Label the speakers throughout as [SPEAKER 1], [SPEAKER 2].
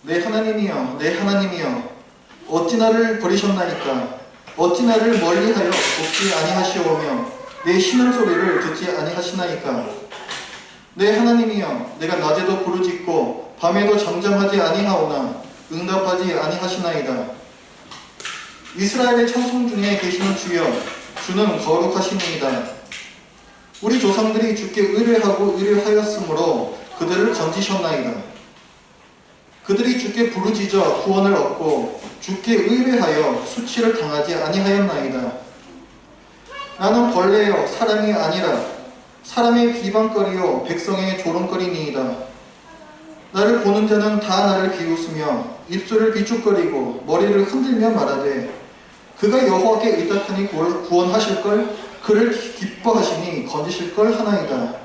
[SPEAKER 1] 내 하나님이여, 내 하나님이여, 어찌 나를 버리셨나이까? 어찌 나를 멀리하여 돕지 아니하시오며 내 신음소리를 듣지 아니하시나이까? 내 하나님이여, 내가 낮에도 부르짖고 밤에도 잠잠하지 아니하오나 응답하지 아니하시나이다. 이스라엘의 천성 중에 계시는 주여, 주는 거룩하시니이다. 우리 조상들이 주께 의뢰하고 의뢰하였으므로 그들을 건지셨나이다. 그들이 주께 부르짖어 구원을 얻고 주께 의뢰하여 수치를 당하지 아니하였나이다. 나는 벌레요 사람이 아니라 사람의 비방거리요 백성의 조롱거리니이다. 나를 보는 자는 다 나를 비웃으며 입술을 비축거리고 머리를 흔들며 말하되 그가 여호와께 의탁하니 구원하실걸, 그를 기뻐하시니 건지실걸 하나이다.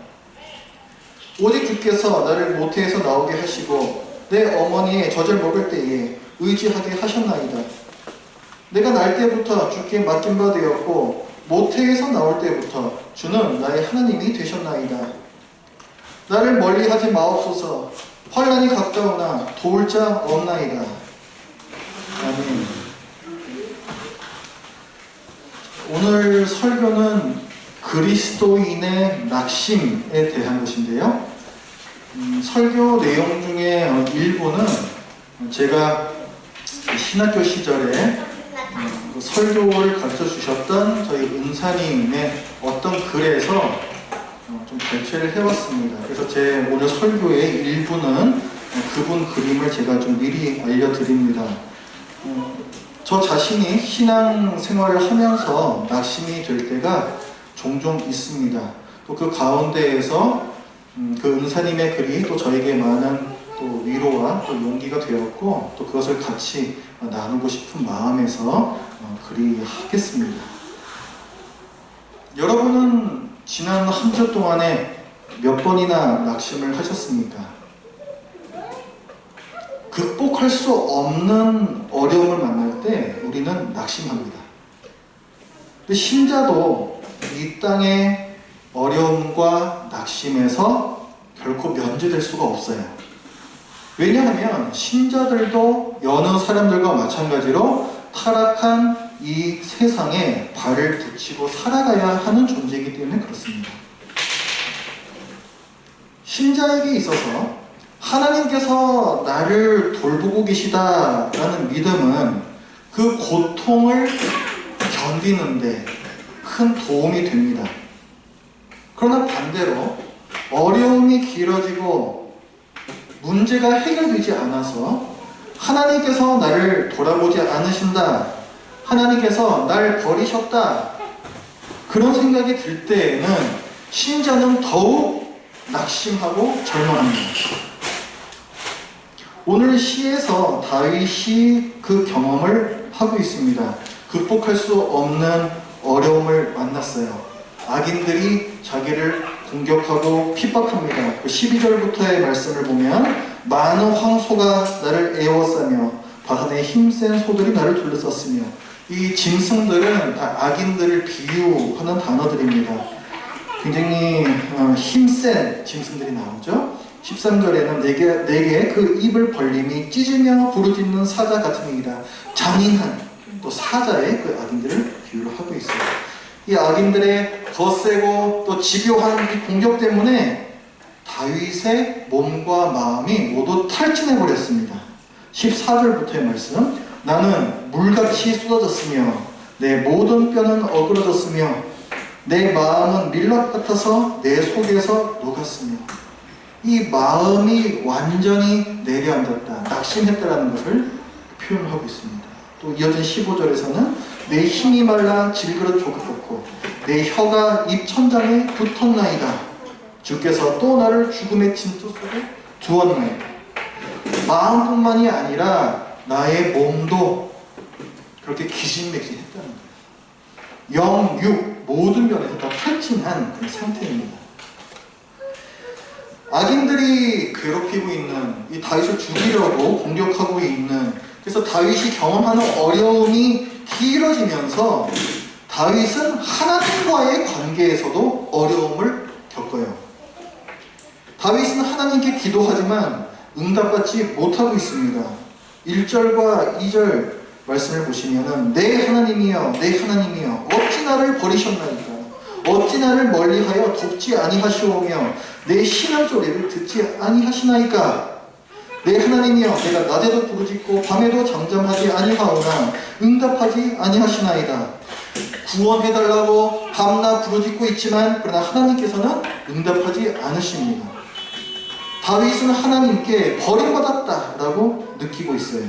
[SPEAKER 1] 오직 주께서 나를 모태에서 나오게 하시고 내 어머니의 젖을 먹을 때에 의지하게 하셨나이다. 내가 날 때부터 주께 맡긴 바 되었고 모태에서 나올 때부터 주는 나의 하나님이 되셨나이다. 나를 멀리하지 마옵소서. 환난이 가까우나 도울 자 없나이다. 아멘. 오늘 설교는 그리스도인의 낙심에 대한 것인데요. 설교 내용 중에 일부는 제가 신학교 시절에 설교를 가르쳐 주셨던 저희 은사님의 어떤 글에서 좀 발췌를 해왔습니다. 그래서 제 오늘 설교의 일부는 그분 그림을 제가 좀 미리 알려드립니다. 저 자신이 신앙생활을 하면서 낙심이 될 때가 종종 있습니다. 또 그 가운데에서 그 은사님의 글이 또 저에게 많은 또 위로와 또 용기가 되었고 또 그것을 같이 나누고 싶은 마음에서 글이 하겠습니다. 여러분은 지난 한 주 동안에 몇 번이나 낙심을 하셨습니까? 극복할 수 없는 어려움을 만날 때 우리는 낙심합니다. 근데 신자도 이 땅의 어려움과 낙심에서 결코 면제될 수가 없어요. 왜냐하면 신자들도 여느 사람들과 마찬가지로 타락한 이 세상에 발을 붙이고 살아가야 하는 존재이기 때문에 그렇습니다. 신자에게 있어서 하나님께서 나를 돌보고 계시다라는 믿음은 그 고통을 견디는데 큰 도움이 됩니다. 그러나 반대로 어려움이 길어지고 문제가 해결되지 않아서 하나님께서 나를 돌아보지 않으신다, 하나님께서 날 버리셨다, 그런 생각이 들 때에는 신자는 더욱 낙심하고 절망합니다. 오늘 시에서 다윗이 그 경험을 하고 있습니다. 극복할 수 없는 어려움을 만났어요. 악인들이 자기를 공격하고 핍박합니다. 12절부터의 말씀을 보면 많은 황소가 나를 에워싸며 바산의 힘센 소들이 나를 둘러쌌으며, 이 짐승들은 다 악인들을 비유하는 단어들입니다. 굉장히 힘센 짐승들이 나오죠. 13절에는 내게 그 입을 벌림이 찢으며 부르짖는 사자 같으니이다. 잔인한 또 사자의 그 악인들을 비유를 하고 있어요. 이 악인들의 거세고 또 집요한 이 공격 때문에 다윗의 몸과 마음이 모두 탈진해버렸습니다. 14절부터의 말씀, 나는 물같이 쏟아졌으며 내 모든 뼈는 어그러졌으며 내 마음은 밀랍 같아서 내 속에서 녹았으며, 이 마음이 완전히 내려앉았다, 낙심했다라는 것을 표현하고 있습니다. 또 이어진 15절에서는 내 힘이 말라 질그릇 조급했고 내 혀가 입 천장에 붙었나이다. 주께서 또 나를 죽음의 진토 속에 두었나이다. 마음뿐만이 아니라 나의 몸도 그렇게 기진맥진했다는 거예요. 영, 육 모든 면에서 다 탈진한 그런 상태입니다. 악인들이 괴롭히고 있는, 이 다윗을 죽이려고 공격하고 있는, 그래서 다윗이 경험하는 어려움이 길어지면서 다윗은 하나님과의 관계에서도 어려움을 겪어요. 다윗은 하나님께 기도하지만 응답받지 못하고 있습니다. 1절과 2절 말씀을 보시면은 내 하나님이여 내 하나님이여 어찌 나를 버리셨나이까 어찌 나를 멀리하여 돕지 아니하시오며 내 신음소리를 듣지 아니하시나이까 내 하나님이여 내가 낮에도 부르짖고 밤에도 잠잠하지 아니하오나 응답하지 아니하시나이다. 구원해달라고 밤낮 부르짖고 있지만 그러나 하나님께서는 응답하지 않으십니다. 다윗은 하나님께 버림받았다라고 느끼고 있어요.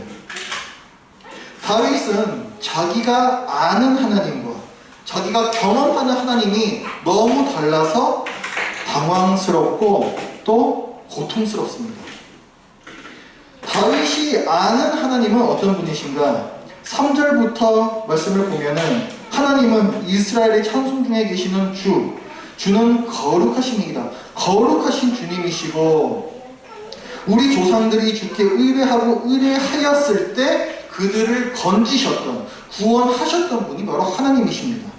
[SPEAKER 1] 다윗은 자기가 아는 하나님과 자기가 경험하는 하나님이 너무 달라서 당황스럽고 또 고통스럽습니다. 다윗이 아는 하나님은 어떤 분이신가? 3절부터 말씀을 보면은 하나님은 이스라엘의 찬송 중에 계시는 주는 거룩하십니다. 거룩하신 주님이시고 우리 조상들이 주께 의뢰하였을 때 그들을 건지셨던 구원하셨던 분이 바로 하나님이십니다.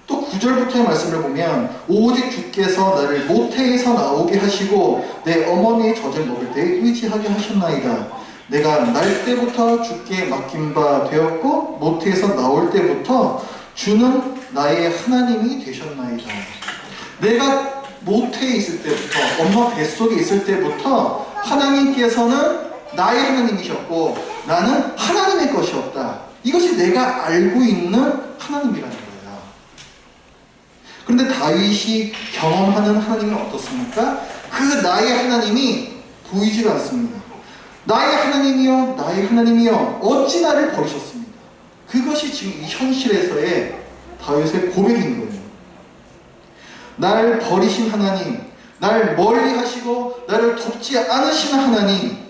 [SPEAKER 1] 또 9절부터의 말씀을 보면 오직 주께서 나를 모태에서 나오게 하시고 내 어머니의 젖을 먹을 때 의지하게 하셨나이다. 내가 날 때부터 주께 맡긴 바 되었고 모태에서 나올 때부터 주는 나의 하나님이 되셨나이다. 내가 모태에 있을 때부터 엄마 뱃속에 있을 때부터 하나님께서는 나의 하나님이셨고 나는 하나님의 것이었다. 이것이 내가 알고 있는 하나님이라는 거예요. 그런데 다윗이 경험하는 하나님은 어떻습니까? 그 나의 하나님이 보이지가 않습니다. 나의 하나님이여 나의 하나님이여 어찌 나를 버리셨습니까? 그것이 지금 이 현실에서의 다윗의 고백인 거예요. 날 버리신 하나님, 날 멀리 하시고 나를 돕지 않으시는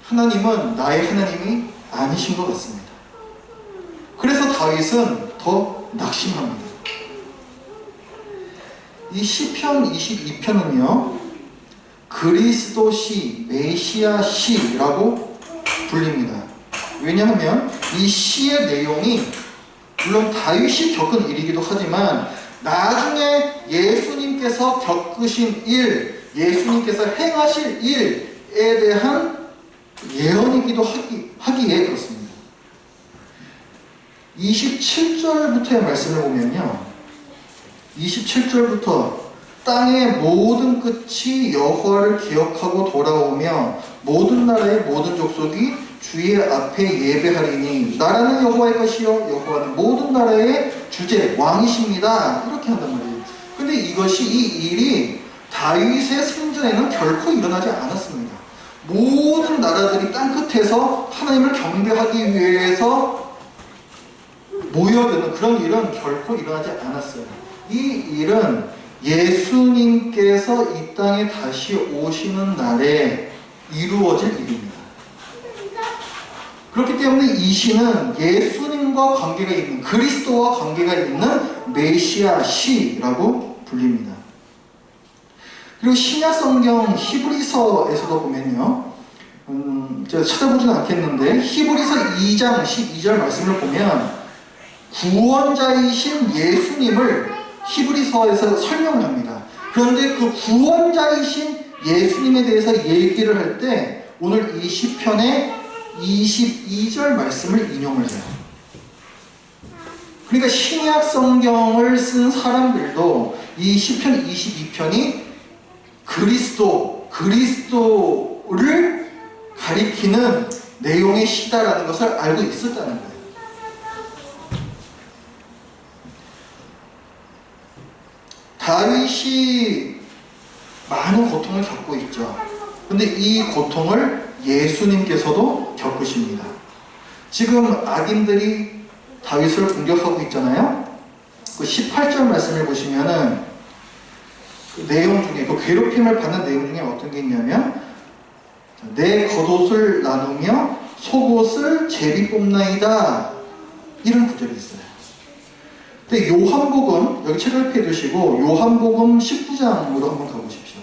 [SPEAKER 1] 하나님은 나의 하나님이 아니신 것 같습니다. 그래서 다윗은 더 낙심합니다. 이 시편 22편은요 그리스도시, 메시아시라고 불립니다. 왜냐하면 이 시의 내용이 물론 다윗이 겪은 일이기도 하지만 나중에 예수님께서 겪으신 일, 예수님께서 행하실 일에 대한 예언이기도 하기에 그렇습니다. 27절부터의 말씀을 보면요 27절부터 땅의 모든 끝이 여호와를 기억하고 돌아오며 모든 나라의 모든 족속이 주의 앞에 예배하리니 나라는 여호와의 것이요 여호와는 모든 나라의 주제 왕이십니다. 이렇게 한단 말이에요. 근데 이 일이 다윗의 생전에는 결코 일어나지 않았습니다. 모든 나라들이 땅끝에서 하나님을 경배하기 위해서 모여드는 그런 일은 결코 일어나지 않았어요. 이 일은 예수님께서 이 땅에 다시 오시는 날에 이루어질 일입니다. 그렇기 때문에 이 시는 예수님과 관계가 있는 그리스도와 관계가 있는 메시아시라고 불립니다. 그리고 신약성경 히브리서에서도 보면요 제가 찾아보지는 않겠는데 히브리서 2장 12절 말씀을 보면 구원자이신 예수님을 히브리서에서 설명을 합니다. 그런데 그 구원자이신 예수님에 대해서 얘기를 할 때 오늘 이 시편의 22절 말씀을 인용을 해요. 그러니까 신약 성경을 쓴 사람들도 이 시편 22편이 그리스도를 가리키는 내용의 시다라는 것을 알고 있었다는 거예요. 다윗이 많은 고통을 겪고 있죠. 근데 이 고통을 예수님께서도 겪으십니다. 지금 악인들이 다윗을 공격하고 있잖아요. 그 18절 말씀을 보시면은 그 내용 중에 그 괴롭힘을 받는 내용 중에 어떤 게 있냐면 내 겉옷을 나누며 속옷을 제비 뽑나이다 이런 구절이 있어요. 근데 요한복음 여기 책을 펴두시고 요한복음 19장으로 한번 가보십시오.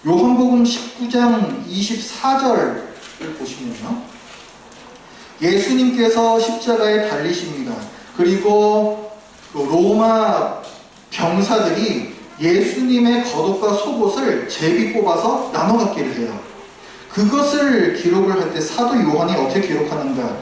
[SPEAKER 1] 요한복음 19장 24절을 보시면요 예수님께서 십자가에 달리십니다. 그리고 로마 병사들이 예수님의 겉옷과 속옷을 제비 뽑아서 나눠 갖기를 해요. 그것을 기록을 할 때 사도 요한이 어떻게 기록하는가?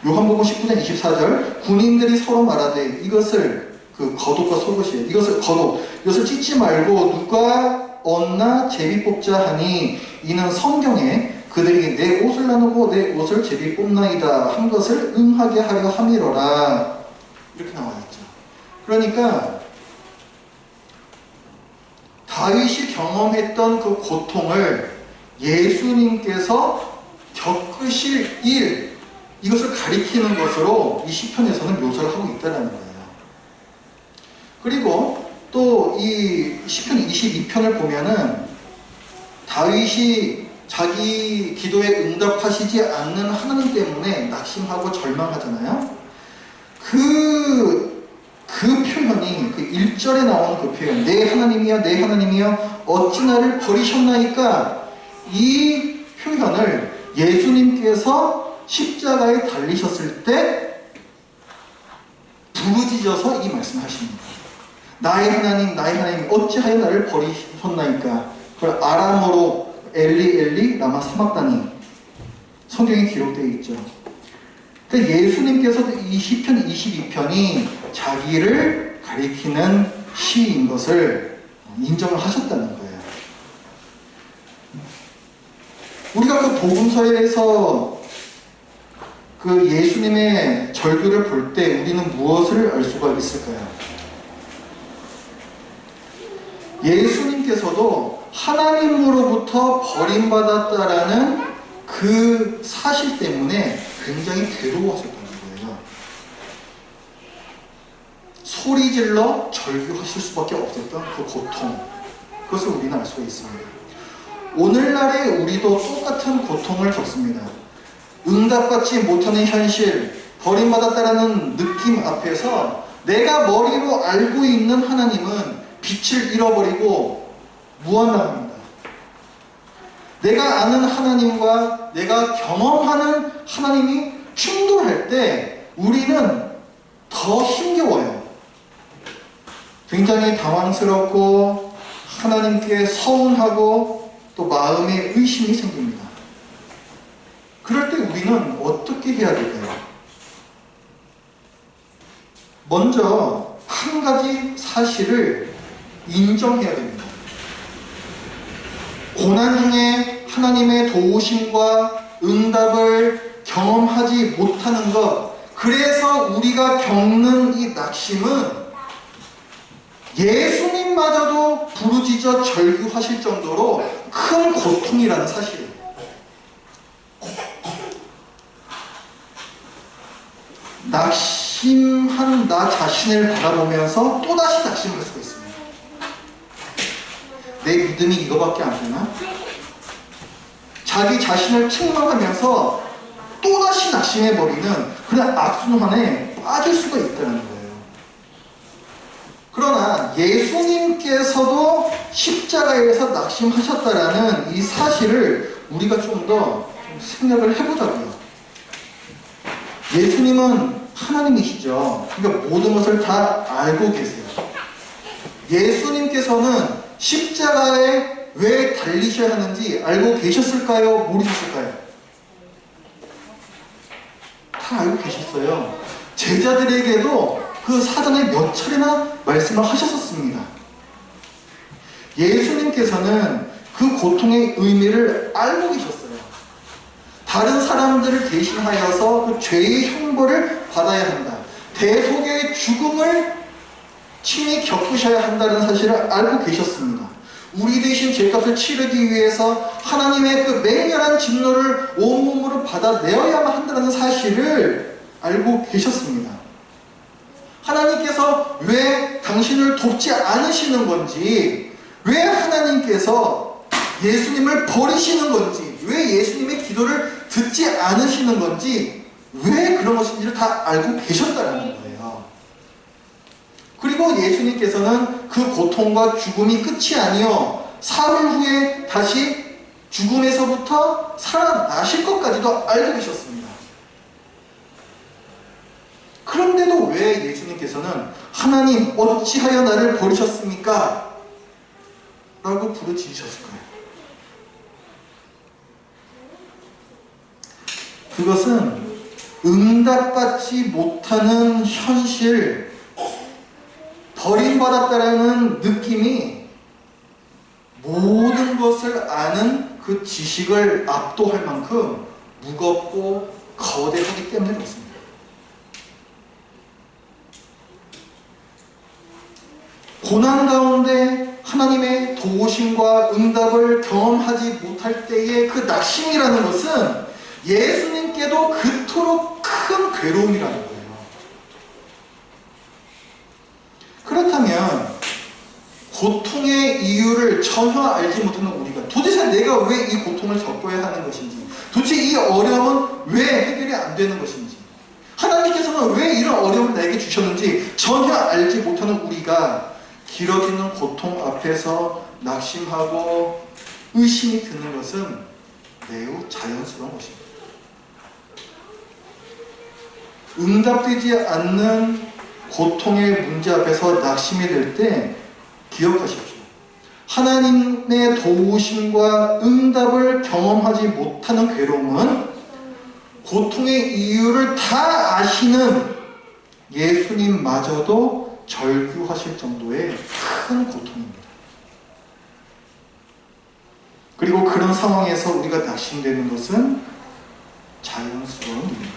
[SPEAKER 1] 요한복음 19장 24절, 군인들이 서로 말하되 이것을, 그 겉옷과 속옷이에요. 이것을 겉옷, 이것을 찢지 말고 누가 얻나 제비 뽑자 하니 이는 성경에 그들에게 내 옷을 나누고 내 옷을 제비 뽑나이다 한 것을 응하게 하려 함이로라, 이렇게 나와 있죠. 그러니까 다윗이 경험했던 그 고통을 예수님께서 겪으실 일, 이것을 가리키는 것으로 이 시편에서는 묘사를 하고 있다는 거예요. 그리고 또 이 시편 22편을 보면은 다윗이 자기 기도에 응답하시지 않는 하나님 때문에 낙심하고 절망하잖아요. 그 표현이, 그 1절에 나오는 그 표현, 내 하나님이여 내 하나님이여 어찌 나를 버리셨나이까, 이 표현을 예수님께서 십자가에 달리셨을 때 부르짖어서 이 말씀을 하십니다. 나의 하나님 나의 하나님 어찌하여 나를 버리셨나이까. 그걸 아람어로 엘리 엘리 라마 사막다니 성경에 기록되어 있죠. 그러니까 예수님께서도 이 시편 22편이 자기를 가리키는 시인 것을 인정을 하셨다는 거예요. 우리가 그 복음서에서 그 예수님의 절규를 볼 때 우리는 무엇을 알 수가 있을까요? 예수님께서도 하나님으로부터 버림받았다라는 그 사실 때문에 굉장히 괴로워하셨다는 거예요. 소리질러 절규하실 수밖에 없었던 그 고통, 그것을 우리는 알 수가 있습니다. 오늘날에 우리도 똑같은 고통을 겪습니다. 응답받지 못하는 현실, 버림받았다라는 느낌 앞에서 내가 머리로 알고 있는 하나님은 빛을 잃어버리고 무한당합니다. 내가 아는 하나님과 내가 경험하는 하나님이 충돌할 때 우리는 더 힘겨워요. 굉장히 당황스럽고 하나님께 서운하고 또 마음에 의심이 생깁니다. 그럴 때 우리는 어떻게 해야 될까요? 먼저 한 가지 사실을 인정해야 됩니다. 고난 중에 하나님의 도우심과 응답을 경험하지 못하는 것, 그래서 우리가 겪는 이 낙심은 예수님마저도 부르짖어 절규하실 정도로 큰 고통이라는 사실이에요. 낙심한 나 자신을 바라보면서 또다시 낙심을 할 수가 있습니다. 내 믿음이 이거밖에 안 되나? 자기 자신을 책망하면서 또다시 낙심해버리는 그런 악순환에 빠질 수가 있다는 거예요. 그러나 예수님께서도 십자가에서 낙심하셨다라는 이 사실을 우리가 좀 더 생각을 해보자고요. 예수님은 하나님이시죠. 그러니까 모든 것을 다 알고 계세요. 예수님께서는 십자가에 왜 달리셔야 하는지 알고 계셨을까요? 모르셨을까요? 다 알고 계셨어요. 제자들에게도 그 사전에 몇 차례나 말씀을 하셨었습니다. 예수님께서는 그 고통의 의미를 알고 계셨어요. 다른 사람들을 대신하여서 그 죄의 형벌을 받아야 한다. 대속의 죽음을 친히 겪으셔야 한다는 사실을 알고 계셨습니다. 우리 대신 죄값을 치르기 위해서 하나님의 그 맹렬한 진노를 온몸으로 받아내어야만 한다는 사실을 알고 계셨습니다. 하나님께서 왜 당신을 돕지 않으시는 건지, 왜 하나님께서 예수님을 버리시는 건지, 왜 예수님의 기도를 듣지 않으시는 건지, 왜 그런 것인지를 다 알고 계셨다는 거예요. 그리고 예수님께서는 그 고통과 죽음이 끝이 아니요 사흘 후에 다시 죽음에서부터 살아나실 것까지도 알고 계셨습니다. 그런데도 왜 예수님께서는 하나님 어찌하여 나를 버리셨습니까? 라고 부르짖으셨을 거예요. 그것은 응답받지 못하는 현실, 버림받았다라는 느낌이 모든 것을 아는 그 지식을 압도할 만큼 무겁고 거대하기 때문에 그렇습니다. 고난 가운데 하나님의 도우심과 응답을 경험하지 못할 때의 그 낙심이라는 것은 예수님께도 그토록 큰 괴로움이라는 거예요. 그렇다면 고통의 이유를 전혀 알지 못하는 우리가 도대체 내가 왜 이 고통을 겪어야 하는 것인지, 도대체 이 어려움은 왜 해결이 안 되는 것인지, 하나님께서는 왜 이런 어려움을 나에게 주셨는지 전혀 알지 못하는 우리가 길어지는 고통 앞에서 낙심하고 의심이 드는 것은 매우 자연스러운 것입니다. 응답되지 않는 고통의 문제 앞에서 낙심이 될 때 기억하십시오. 하나님의 도우심과 응답을 경험하지 못하는 괴로움은 고통의 이유를 다 아시는 예수님마저도 절규하실 정도의 큰 고통입니다. 그리고 그런 상황에서 우리가 낙심되는 것은 자연스러운 일입니다.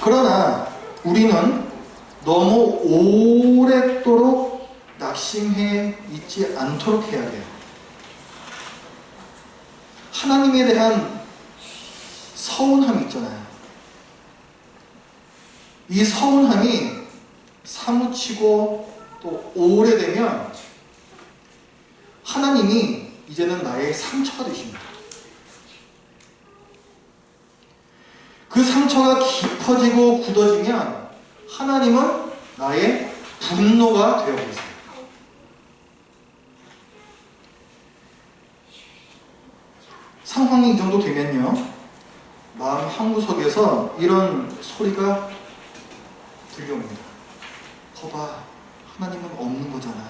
[SPEAKER 1] 그러나 우리는 너무 오랫도록 낙심해 있지 않도록 해야 돼요. 하나님에 대한 서운함이 있잖아요. 이 서운함이 사무치고 또 오래되면 하나님이 이제는 나의 상처가 되십니다. 그 상처가 깊어지고 굳어지면 하나님은 나의 분노가 되어버리세요. 상황이 이 정도 되면요, 마음 한구석에서 이런 소리가 들려옵니다. 거봐, 하나님은 없는 거잖아.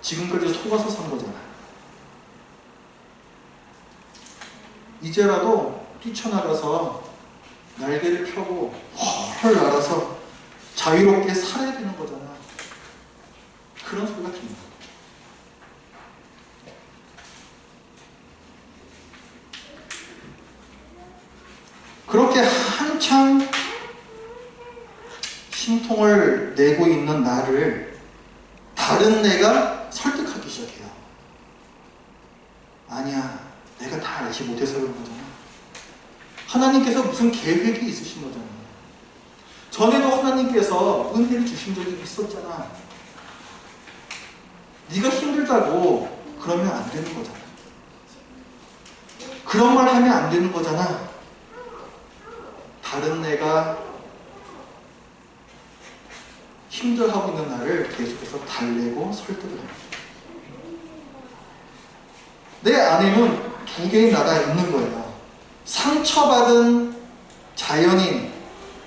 [SPEAKER 1] 지금까지 속아서 산 거잖아. 이제라도 뛰쳐나가서 날개를 펴고 헐 날아서 자유롭게 살아야 되는 거잖아. 그런 소리가 듭니다. 그렇게 한참 심통을 내고 있는 나를 다른 내가 설득하기 시작해요. 아니야, 내가 다 알지 못해서 그런 거잖아. 하나님께서 무슨 계획이 있으신 거잖아. 전에도 하나님께서 은혜를 주신 적이 있었잖아. 네가 힘들다고 그러면 안 되는 거잖아. 그런 말 하면 안 되는 거잖아. 다른 내가 힘들어하고 있는 나를 계속해서 달래고 설득을 합니다. 내 안에는 두 개의 나가 있는 거예요. 상처받은 자연인,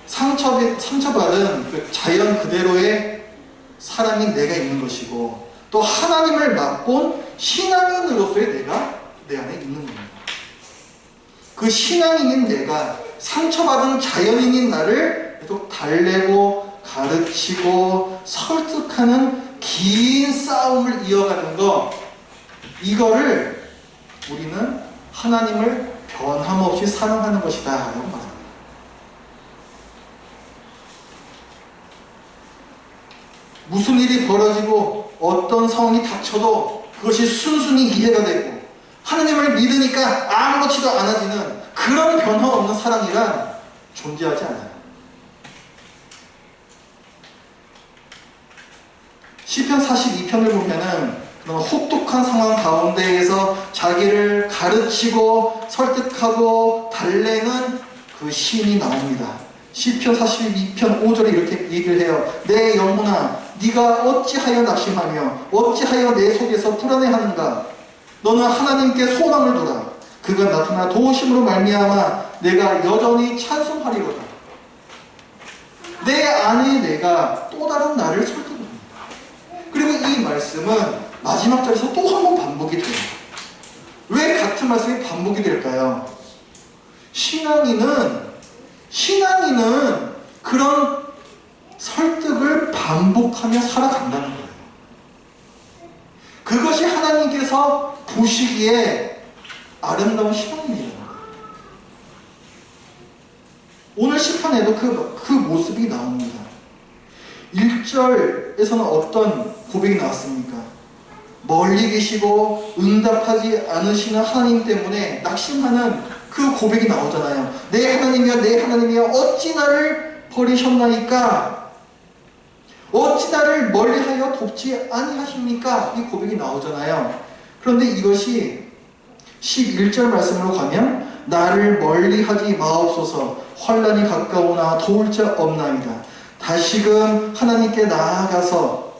[SPEAKER 1] 상처받은 그 자연 그대로의 사람인 내가 있는 것이고, 또 하나님을 맛본 신앙인으로서의 내가 내 안에 있는 겁니다. 그 신앙인인 내가 상처받은 자연인인 나를 계속 달래고 가르치고 설득하는 긴 싸움을 이어가는 거, 이거를 우리는 하나님을 변함없이 사랑하는 것이다 라고 말합니다. 무슨 일이 벌어지고 어떤 상황이 닥쳐도 그것이 순순히 이해가 되고 하나님을 믿으니까 아무렇지도 않아지는 그런 변화없는 사랑이란 존재하지 않아요. 시편 42편을 보면은 그런 혹독한 상황 가운데에서 자기를 가르치고 설득하고 달래는 그 시인이 나옵니다. 시편 42편 5절에 이렇게 얘기를 해요. 내 영혼아, 네가 어찌하여 낙심하며 어찌하여 내 속에서 불안해하는가. 너는 하나님께 소망을 두라. 그가 나타나 도우심으로 말미암아 내가 여전히 찬송하리로다. 내 안에 내가 또 다른 나를 설득합니다. 그리고 이 말씀은 마지막 절에서 또 한 번 반복이 돼요. 왜 같은 말씀이 반복이 될까요? 신앙인은 그런 설득을 반복하며 살아간다는 거예요. 그것이 하나님께서 보시기에 아름다운 신앙입니다. 오늘 시편에도 그 모습이 나옵니다. 1절에서는 어떤 고백이 나왔습니까? 멀리 계시고 응답하지 않으시는 하나님 때문에 낙심하는 그 고백이 나오잖아요. 내 하나님이여 내 하나님이여 어찌 나를 버리셨나이까? 어찌 나를 멀리하여 돕지 아니하십니까? 이 고백이 나오잖아요. 그런데 이것이 11절 말씀으로 가면 나를 멀리하지 마옵소서 환난이 가까우나 도울 자 없나이다. 다시금 하나님께 나아가서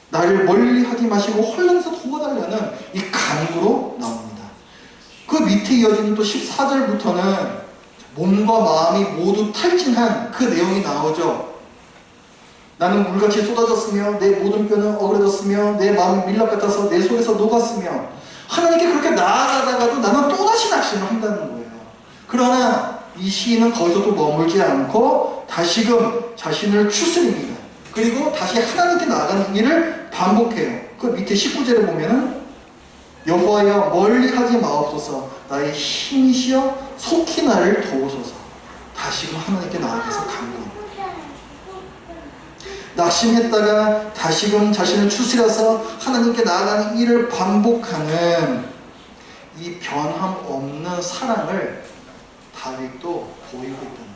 [SPEAKER 1] 나를 멀리하지 마시고 환난에서 도와달라는 이 간구로 나옵니다. 그 밑에 이어지는 또 14절부터는 몸과 마음이 모두 탈진한 그 내용이 나오죠. 나는 물같이 쏟아졌으며 내 모든 뼈는 어그러졌으며 내 마음이 밀랍 같아서 내 속에서 녹았으며 하나님께 그렇게 나아가다가도 나는 또다시 낙심을 한다는 거예요. 그러나 이 시인은 거기서 또 머물지 않고 다시금 자신을 추스립니다. 그리고 다시 하나님께 나아가는 일을 반복해요. 그 밑에 19절에 보면은 여호와여 멀리하지 마옵소서 나의 힘이시여 속히 나를 도우소서. 다시금 하나님께 나아가서 간구합니다. 낙심했다가 다시금 자신을 추스려서 하나님께 나아가는 일을 반복하는 이 변함없는 사랑을 다윗도 보이고 있다는 거예요.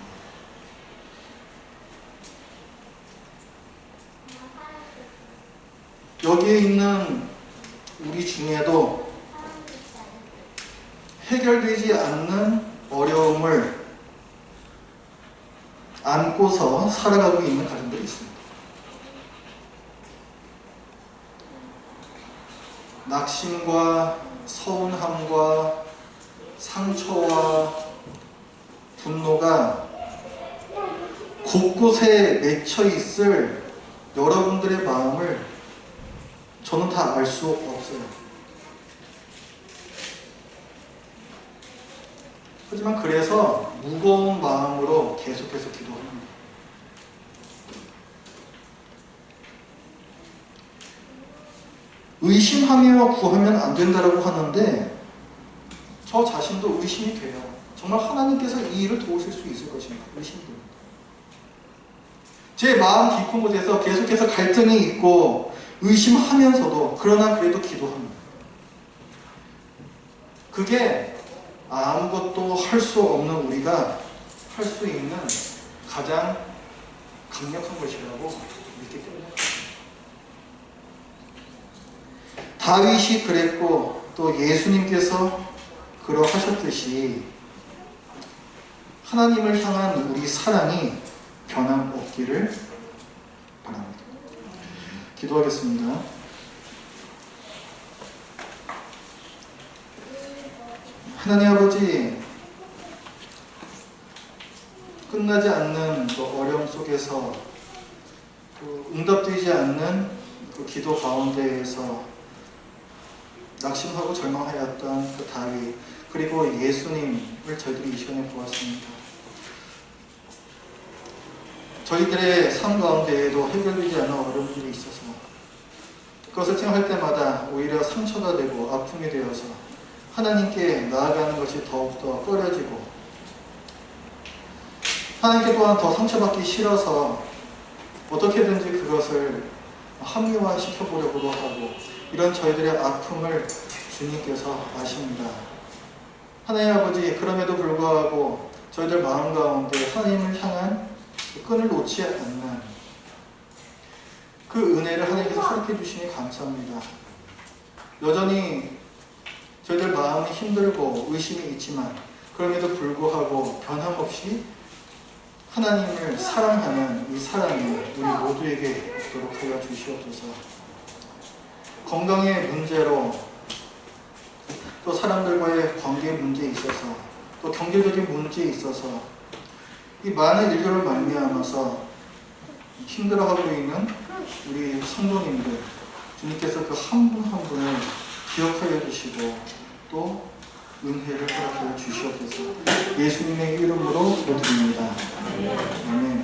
[SPEAKER 1] 여기에 있는 우리 중에도 해결되지 않는 어려움을 안고서 살아가고 있는 가정들이 있습니다. 낙심과 서운함과 상처와 분노가 곳곳에 맺혀 있을 여러분들의 마음을 저는 다 알 수 없어요. 하지만 그래서 무거운 마음으로 계속해서 기도합니다. 의심하며 구하면 안 된다라고 하는데 저 자신도 의심이 돼요. 정말 하나님께서 이 일을 도우실 수 있을 것인가 의심됩니다. 제 마음 깊은 곳에서 계속해서 갈등이 있고 의심하면서도 그러나 그래도 기도합니다. 그게 아무것도 할 수 없는 우리가 할 수 있는 가장 강력한 것이라고 믿기 때문에 다윗이 그랬고 또 예수님께서 그러하셨듯이 하나님을 향한 우리 사랑이 변함없기를 바랍니다. 기도하겠습니다. 하나님 아버지, 끝나지 않는 그 어려움 속에서 그 응답되지 않는 그 기도 가운데에서 낙심하고 절망하였던 그 다윗, 그리고 예수님을 저희들이 이 시간에 보았습니다. 저희들의 삶 가운데에도 해결되지 않은 어려움들이 있어서 그것을 생각할 때마다 오히려 상처가 되고 아픔이 되어서 하나님께 나아가는 것이 더욱더 꺼려지고 하나님께 또한 더 상처받기 싫어서 어떻게든지 그것을 합리화시켜보려고도 하고 이런 저희들의 아픔을 주님께서 아십니다. 하나님 아버지, 그럼에도 불구하고 저희들 마음 가운데 하나님을 향한 끈을 놓지 않는 그 은혜를 하나님께서 허락해 주시니 감사합니다. 여전히 저희들 마음이 힘들고 의심이 있지만 그럼에도 불구하고 변함없이 하나님을 사랑하는 이 사랑이 우리 모두에게 있도록 하여 주시옵소서. 건강의 문제로 또 사람들과의 관계 문제에 있어서 또 경제적인 문제에 있어서 이 많은 일들을 말미암아서 힘들어하고 있는 우리 성도님들, 주님께서 그 한 분 한 분을 기억하여 주시고 또 은혜를 허락하여 주시옵소서. 예수님의 이름으로 기도드립니다. 아멘.